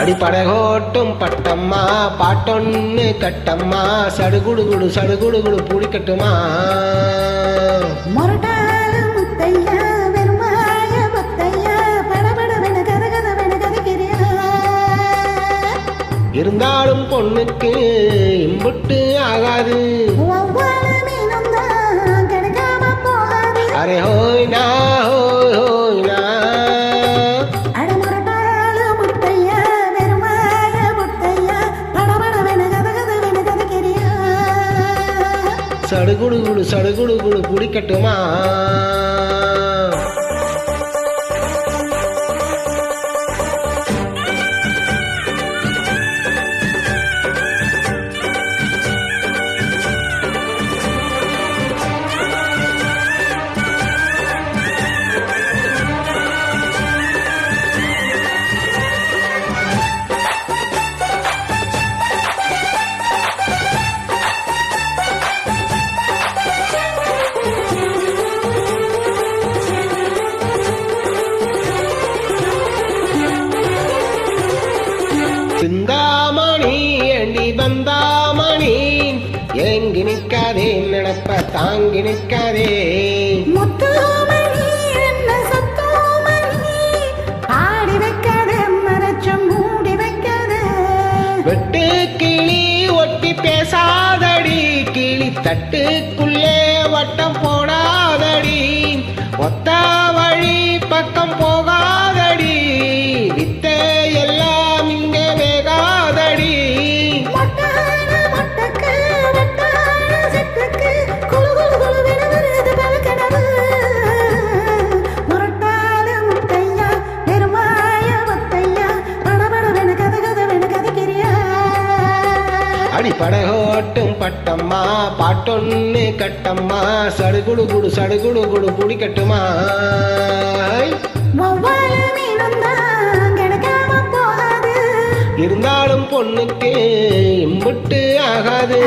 அடிப்படகோட்டும் பட்டம்மா பாட்டொன்னு கட்டம்மா சடுகுடுகுடு சடுகுடுகுடு புடிக்கட்டுமா மொரட்டால முத்தையா வெறுமாய முத்தையா படபடவென கதகதவென கதகிறியா இருந்தாலும் பொண்ணுக்கு இம்புட்டு ஆகாது அரே ஹோய் நா ஹோய் ஹோய் நா சடுகுடுகுடு சடுகுடுகுடு புடிக்கட்டுமா சிந்தாமணி ஏண்டி பந்தாமணி ஏங்கி நிற்காதே நினப்ப தாங்கி நிற்காதே வெட்டு கிளி ஒட்டி பேசாதடி கிளி தட்டுக்குள்ளே வட்டம் போடாதடி ஒத்த வழி பக்கம் போகாதடி வித்தை எல்லாம் இங்கே வேகாதடி அடிப்படகோட்டும் பட்டம்மா பாட்டொன்னு கட்டம்மா சடுகுடுகுடு சடுகுடுகுடு புடிக்கட்டுமா இருந்தாலும் பொண்ணுக்கு இம்புட்டு ஆகாது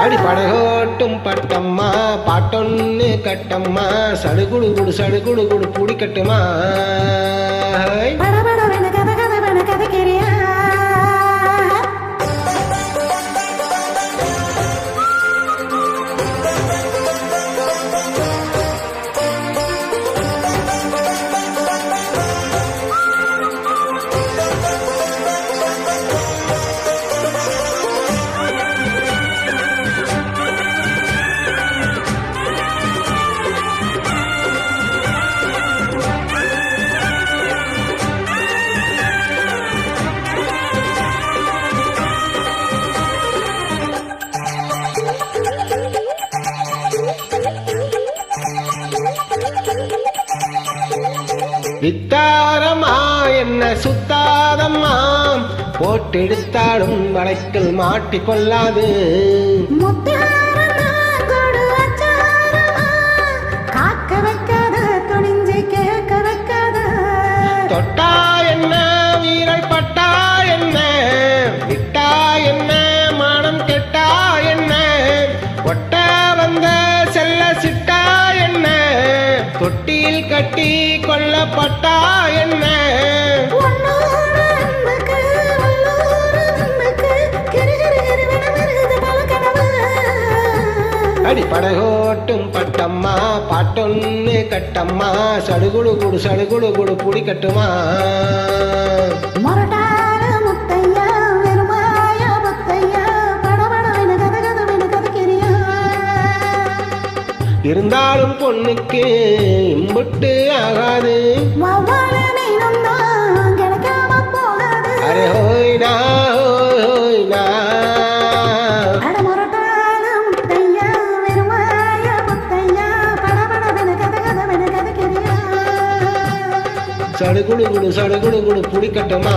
அடிப்படகோட்டும் பட்டம்மா பாட்டொன்னு கட்டம்மா சடுகுடுகுடு சடுகுடுகுடு புடிக்கட்டுமா வித்தாரமா என்ன சுத்தாதம்மா போட்டெடுத்தாலும் வளைக்கல் மாட்டிக்கொள்ளாது தொட்டா என்ன வீரல் பட்டா என்ன விட்டா என்ன மானம் கெட்டா என்ன ஒட்ட வந்த செல்ல சிட்டா என்ன தொட்டில் கட்டி கொல்லப்பட்டா என்ன அடிப்படகோட்டும் பட்டம்மா பாட்டொன்னு கட்டம்மா சடுகுடுகுடு சடுகுடுகுடு புடிக்கட்டுமா இருந்தாலும் பொண்ணுக்கு இம்புட்டு ஆகாது அரே ஹோய் நா ஹோய் ஹோய் நா சடுகுடுகுடு சடுகுடுகுடு புடிக்கட்டுமா